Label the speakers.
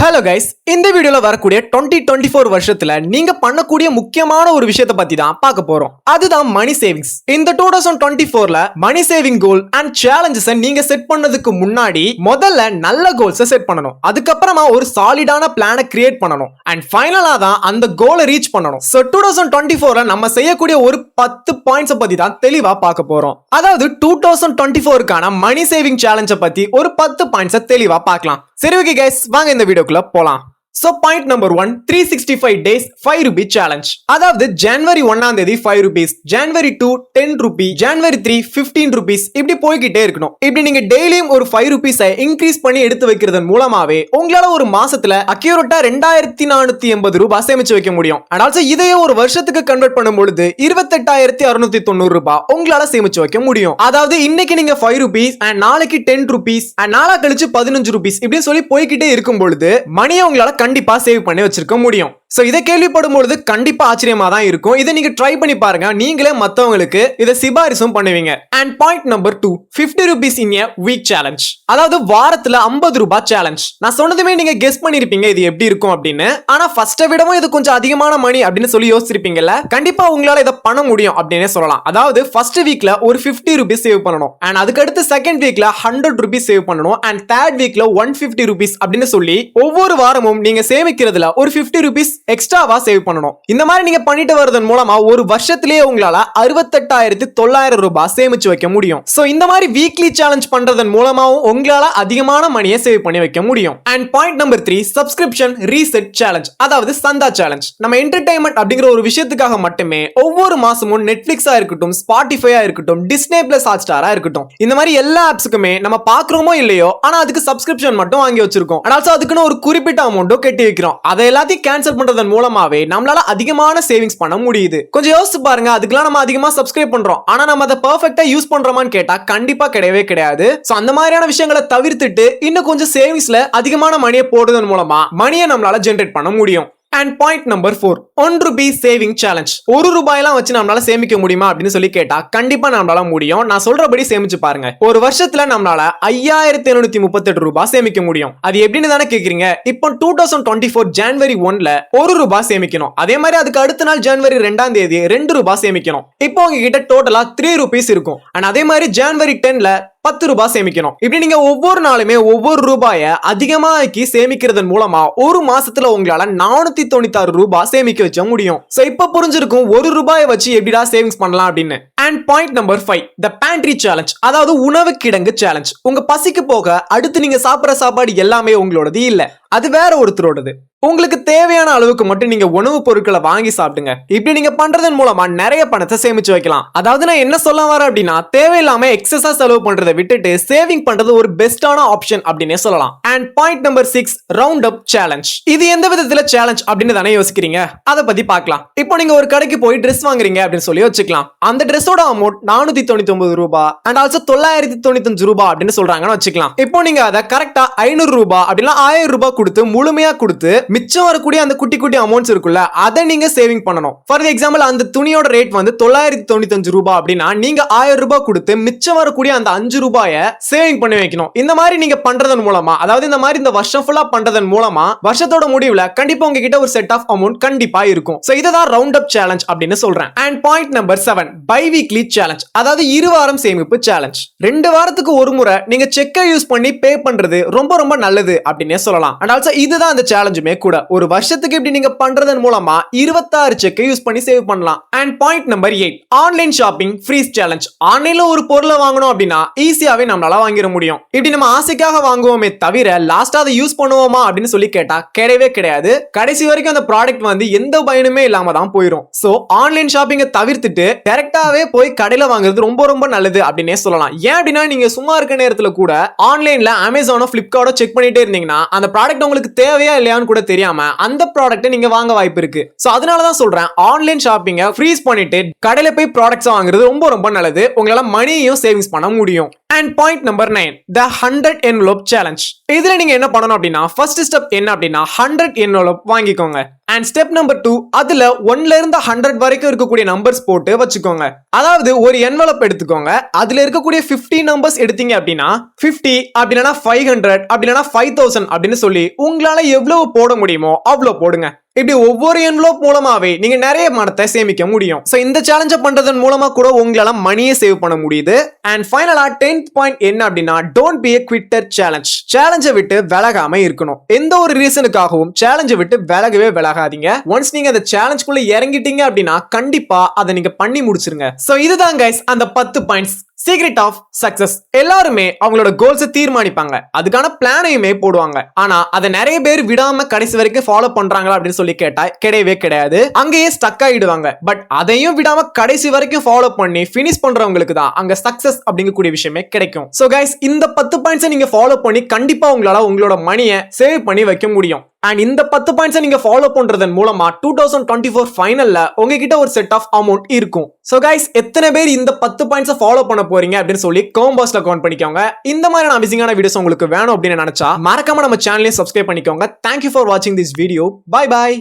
Speaker 1: Hello guys, இந்த வீடியோல வரக்கூடிய 2024 வருஷத்துல நீங்க பண்ணக்கூடிய முக்கியமான ஒரு விஷயத்தை பத்தி தான் பார்க்க போறோம். அதுதான் மணி சேவிங்ஸ். இந்த 2024ல money saving goal and challenges நீங்க செட் பண்ணதுக்கு முன்னாடி முதல்ல நல்ல கோல்ஸ் செட் பண்ணணும். அதுக்கப்புறமா ஒரு சாலிடான பிளானை கிரியேட் பண்ணணும். அண்ட் ஃபைனலா தான் அந்த கோலை ரீச் பண்ணணும். சோ 2024ல நம்ம செய்யக்கூடிய ஒரு 10 பாயிண்ட்ஸ் பத்தி தான் தெளிவா பார்க்க போறோம். அதாவது 2024க்கான மணி சேவிங் சேலஞ்ச பத்தி ஒரு 10 பாயிண்ட்ஸ் தெளிவா பார்க்கலாம். சரி ஓகே கைஸ், வாங்க இந்த வீடியோக்குள்ள போலாம். So point number 1, 365 days 5 rupee challenge. அதாவது ஜனவரி 1ஆம் தேதி 5 rupees, ஜனவரி 2 10 rupees, ஜனவரி 3 15 rupees இப்படி போய்கிட்டே இருக்கணும். இப்படி நீங்க டெய்லியும் ஒரு 5 rupees இன்க்ரீஸ் பண்ணி எடுத்து வைக்கிறதன் மூலமாவே உங்களால ஒரு மாசத்துல அக்யூரேட்டா 2480 ரூபாய் சேமிச்சு வைக்க முடியும். அண்ட் ஆல்சோ இதையே ஒரு வருஷத்துக்கு கன்வெர்ட் பண்ணும் பொழுது 28690 ரூபாய் உங்களால சேமிச்சு வைக்க முடியும். அதாவது இன்னைக்கு நீங்க 5 rupees அண்ட் நாளைக்கு 10 rupees அண்ட் நாளா கழிச்சு 15 rupees இப்படி சொல்லி போய்கிட்டே இருக்கும் பொழுது மணியை உங்களால கண்டிப்பா சேவ் பண்ணி வச்சிருக்க முடியும். சோ இதை கேள்விப்படும் பொழுது கண்டிப்பா ஆச்சரியமா தான் இருக்கும். இதை நீங்க ட்ரை பண்ணி பாருங்க, நீங்களே மத்தவங்களுக்கு இதை சிபாரிசும் பண்ணுவீங்க. And point number 2, 50 rupees in a week challenge. அதாவது வாரத்துல 50 ரூபாய் சேலஞ்ச். நான் சொன்னதுமே நீங்க கெஸ் பண்ணிருப்பீங்க இது எப்படி இருக்கும் அப்படின்னு. ஆனா ஃபர்ஸ்ட் விடவும் இது கொஞ்சம் அதிகமான மணி அப்படின்னு சொல்லி யோசிச்சிருப்பீங்கல்ல. கண்டிப்பா உங்களால இதை பண்ண முடியும் அப்படின்னே சொல்லலாம். அதாவது ஃபர்ஸ்ட் வீக்ல ஒரு 50 rupees சேவ் பண்ணணும். அண்ட் அதுக்கு அடுத்து செகண்ட் வீக்ல 100 rupees சேவ் பண்ணணும். அண்ட் தேர்ட் வீக்ல 150 rupees அப்படின்னு சொல்லி ஒவ்வொரு வாரமும் நீங்க சேமிக்கிறதுல ஒரு 50 rupees எக்ஸ்ட்ராவா சேவ் பண்ணணும். இந்த மாதிரி நீங்க பண்ணிட்டு வரதன் மூலமா ஒரு வருஷத்திலேயே உங்களால 68900 ரூபாய் சேமிச்சு வைக்க முடியும். சோ இந்த மாதிரி வீக்லி சேலஞ்ச் பண்றதன் மூலமாவும் உங்களால அதிகமான மணியை சேவ் பண்ணி வைக்க முடியும். And point number 3, subscription reset challenge. அதாவது சந்தா சேலஞ்ச். நம்ம என்டர்டைன்மெண்ட் அப்படிங்கிற ஒரு விஷயத்துக்காக மட்டுமே ஒவ்வொரு மாசமும் நெட்ஃபிளிக்ஸா இருக்கட்டும், ஸ்பாட்டிஃபையா இருக்கட்டும், டிஸ்னே பிளஸ் ஹாட்ஸ்டாரா இருக்கட்டும், இந்த மாதிரி எல்லா ஆப்ஸுக்குமே நம்ம பாக்குறோமோ இல்லையோ ஆனா அதுக்கு சப்ஸ்கிரிப்ஷன் மட்டும் வாங்கி வச்சிருக்கோம். அண்ட் ஆல்சோ அதுக்குன்னு ஒரு குறிப்பிட்ட அமௌண்ட்டும் கட்டி வைக்கிறோம். அதை எல்லாத்தையும் கேன்சல் பண்றதன் மூலமாவே நம்மளால அதிகமான சேவிங்ஸ் பண்ண முடியுது. கொஞ்சம் யோசிச்சு பாருங்க, அதுக்கெல்லாம் நம்ம அதிகமா சப்ஸ்கிரைப் பண்றோம், ஆனா நம்ம அதை பெர்ஃபெக்ட்டா யூஸ் பண்றோமான்னு கேட்டா கண்டிப்பா கிடையவே கிடையாது. சோ அந்த மாதிரியான விஷயங்களை தவிர்த்துட்டு இன்னும் கொஞ்சம் சேவிங்ஸ்ல அதிகமான மணியை போடுவதன் மூலமா மணியை நம்மளால ஜெனரேட் பண்ண முடியும். And point number 4, 1 rupee saving challenge. 1 ரூபாயெல்லாம் வச்சு நம்மளால சேமிக்க முடியுமா அப்படின்னு சொல்லி கேட்டா கண்டிப்பா நம்மளால முடியும். நான் சொல்றபடி சேமிச்சு பாருங்க. ஒரு வருஷத்துல நம்மளால 5738 ரூபாய் சேமிக்க முடியும். அது எப்படின்னு தானே கேக்குறீங்க. இப்போ 2024 ஜனவரி 1ல 1 ரூபாய் சேமிக்கணும். அதே மாதிரி அதுக்கு அடுத்த நாள் ஜனவரி 2ஆம் தேதி 2 ரூபாய் சேமிக்கணும். இப்போ உங்ககிட்ட டோட்டலா 3 rupees இருக்கும். அண்ட் அதே மாதிரி ஜனவரி 10ல 10 ரூபாய் சேமிக்கணும். இப்படி நீங்க ஒவ்வொரு நாளுமே ஒவ்வொரு ரூபாயை அதிகமாக்கி சேமிக்கிறதன் மூலமா ஒரு மாசத்துல உங்களால 496 ரூபாய் சேமிக்க வச்ச முடியும். சோ இப்ப புரிஞ்சிருக்கும் 1 ரூபாயை வச்சு எப்படிடா சேவிங்ஸ் பண்ணலாம் அப்படின்னு. And point number 5, the pantry challenge. அதாவது உணவு கிடங்கு சேலஞ்ச். உங்க பசிக்கு போக அடுத்து நீங்க சாப்பிடுற சாப்பாடு எல்லாமே உங்களோடது இல்ல, அது வேற ஒருத்தரோடது. உங்களுக்கு தேவையான அளவுக்கு மட்டும் நீங்க உணவு பொருட்களை வாங்கி சாப்பிடுங்க. இப்படி நீங்க பண்றதன் மூலமா நிறைய பணத்தை சேமிச்சு வைக்கலாம். அதாவது நான் என்ன சொல்ல வரேன் அப்படின்னா, தேவையில்லாம எக்ஸஸா செலவு பண்றதை விட்டுட்டு சேவிங் பண்றது ஒரு பெஸ்டான ஆப்ஷன் அப்படின்னே சொல்லலாம். And point number 6, round up challenge. இது எந்த விதத்துல சேலஞ்ச் அப்படின்னு தானே யோசிக்கிறீங்க, அதை பத்தி பார்க்கலாம். இப்போ நீங்க ஒரு கடைக்கு போய் ட்ரெஸ் வாங்குறீங்க அப்படின்னு சொல்லி வச்சுக்கலாம். அந்த ட்ரெஸ்ஸோட அமௌண்ட் 499 ரூபாய் அண்ட் ஆல்சோ 995 ரூபாய் அப்படின்னு சொல்றாங்கன்னு வச்சுக்கலாம். இப்போ நீங்க அதை கரெக்டா 500 ரூபாய் அப்படின்னா 1000 ரூபாய் கொடுத்து முழுமையா கொடுத்து மிச்சம் வரக்கூடிய அந்த குட்டி குட்டி அமௌண்ட்ஸ் இருக்குல்ல, அதை நீங்க சேவிங் பண்ணணும். ஃபார் எக்ஸாம்பிள் அந்த துணியோட ரேட் வந்து 995 ரூபாய் அப்படின்னா நீங்க 1000 ரூபாய் கொடுத்து மிச்சம் வரக்கூடிய அந்த 5 ரூபாயை சேவிங் பண்ணி வைக்கணும். இந்த மாதிரி நீங்க பண்றதன் மூலமா, அதாவது இந்த மாதிரி இந்த வருஷம் ஃபுல்லா பண்றதன் மூலமா வருஷத்தோட முடிவுல கண்டிப்பா உங்ககிட்ட ஒரு செட் ஆஃப் அமௌண்ட் கண்டிப்பா இருக்கும். சோ இதுதான் ரவுண்ட் அப் சேலஞ்ச் அப்படின்னு சொல்றேன். And point number 7, biweekly challenge. அதாவது 2 வாரம் சேமிப்பு சேலஞ்ச். 2 வாரத்துக்கு ஒரு முறை நீங்க செக்கை யூஸ் பண்ணி பே பண்றது ரொம்ப ரொம்ப நல்லது அப்படின்னே சொல்லலாம். அண்ட் ஆல்சோ இதுதான் அந்த சேலஞ்சுமே கூட. ஒரு வருஷத்துக்கு இப்படி நீங்க பண்றதன் மூலமா 26 செக்கை யூஸ் பண்ணி சேவ் பண்ணலாம். And point number 8, online shopping freeze challenge. ஆன்லைன்ல ஒரு பொருளை வாங்கணும் அப்படின்னா ஈஸியாவே நம்மளால வாங்கிட முடியும். இப்படி நம்ம ஆசைக்காக வாங்குவோமே தவிர லாஸ்டா அதை யூஸ் பண்ணுவோமா அப்படின்னு சொல்லி கேட்டா கிடையவே கிடையாது. கடைசி வரைக்கும் அந்த ப்ராடக்ட் வந்து எந்த பயனுமே இல்லாம தான் போயிடும். சோ ஆன்லைன் ஷாப்பிங்கை தவிர்த்துட்டு டைரக்டாவே போய் கடையில வாங்குறது ரொம்ப ரொம்ப நல்லது அப்படின்னே சொல்லலாம். ஏன் அப்படின்னா நீங்க சும்மா இருக்க நேரத்துல கூட ஆன்லைன்ல அமேசானோ பிளிப்கார்ட்டோ செக் பண்ணிட்டே இருந்தீங்கன்னா அந்த ப்ராடக்ட் உங்களுக்கு தேவையா இல்லையான்னு கூட தெரியாம அந்த ப்ராடக்ட்டை நீங்க வாங்க வாய்ப்பு இருக்கு. சோ அதனால தான் சொல்றேன், ஆன்லைன் ஷாப்பிங்கை ஃப்ரீஸ் பண்ணிட்டு கடையில போய் ப்ராடக்ட்ஸ் வாங்குறது ரொம்ப ரொம்ப நல்லது. உங்களால மணியையும் சேவிங்ஸ் பண்ண முடியும். And point number 9, the 100 envelope challenge. இதுல நீங்க என்ன பண்ணணும் அப்படின்னா, ஃபர்ஸ்ட் ஸ்டெப் என்ன அப்படின்னா 100 envelope வாங்கிக்கோங்க. அண்ட் ஸ்டெப் நம்பர் 2, அதுல 1ல இருந்து 100 வரைக்கும் இருக்கக்கூடிய நம்பர்ஸ் போட்டு வச்சுக்கோங்க. அதாவது ஒரு என்வலப் எடுத்துக்கோங்க. அதுல இருக்கக்கூடிய 50 நம்பர்ஸ் எடுத்தீங்க அப்படின்னா 50 அப்படின்னா 500 அப்படின்னா 5000 அப்படின்னு சொல்லி உங்களால எவ்வளவு போட முடியுமோ அவ்வளவு போடுங்க. இப்படி ஒவ்வொரு என்வலப் மூலமாவே நீங்க நிறைய பணத்தை சேமிக்க முடியும். சோ இந்த சேலஞ்ச பண்றதன் மூலமா கூட உங்களால மணியை சேவ் பண்ண முடியுது. அண்ட் ஃபைனலா 10th பாயிண்ட் என்ன அப்படின்னா don't be a quitter challenge. சேலஞ்சை விட்டு விலகாம இருக்கணும். எந்த ஒரு ரீசனுக்காகவும் சேலஞ்சை விட்டு விலகவே விலகாதீங்க. ஒன்ஸ் நீங்க அந்த சேலஞ்சுக்குள்ள இறங்கிட்டீங்க அப்படின்னா கண்டிப்பா அதை நீங்க பண்ணி முடிச்சிருங்க. சோ இதுதான் கைஸ் அந்த 10 பாயிண்ட்ஸ். Secret of success. எல்லாருமே அவங்களோட கோல்ஸை தீர்மானிப்பாங்க, அதுக்கான பிளானையுமே போடுவாங்க. ஆனா அதை நிறைய பேர் விடாம கடைசி வரைக்கும் ஃபாலோ பண்றாங்களா அப்படின்னு சொல்லி கேட்டா கிடையவே கிடையாது. அங்கேயே ஸ்டக் ஆயிடுவாங்க. பட் அதையும் விடாம கடைசி வரைக்கும் ஃபாலோ பண்ணி பினிஷ் பண்றவங்களுக்கு தான் அங்க சக்சஸ் அப்படிங்கக்கூடிய விஷயமே கிடைக்கும். சோ கைஸ் இந்த 10 பாயிண்ட்ஸை நீங்க ஃபாலோ பண்ணி கண்டிப்பா உங்களால உங்களோட மணியை சேவ் பண்ணி வைக்க முடியும். அண்ட் இந்த 10 பாயிண்ட்ஸை நீங்க ஃபாலோ பண்றதன் மூலமா 2024 ஃபைனல்ல உங்ககிட்ட ஒரு செட் ஆஃப் அமௌண்ட் இருக்கும். சோ கைஸ் எத்தனை பேர் இந்த 10 பாயிண்ட்ஸை ஃபாலோ பண்ண போறீங்க அப்படின்னு சொல்லி கமெண்ட் பாக்ஸ்ல கமெண்ட் பண்ணிக்கோங்க. இந்த மாதிரியான அமேசிங்கான வீடியோஸ் உங்களுக்கு வேணும் அப்படின்னு நினைச்சா மறக்காம நம்ம சேனலையும் சப்ஸ்கிரைப் பண்ணிக்கோங்க. தேங்க்யூ ஃபார் வாட்சிங் திஸ் வீடியோ. Bye by.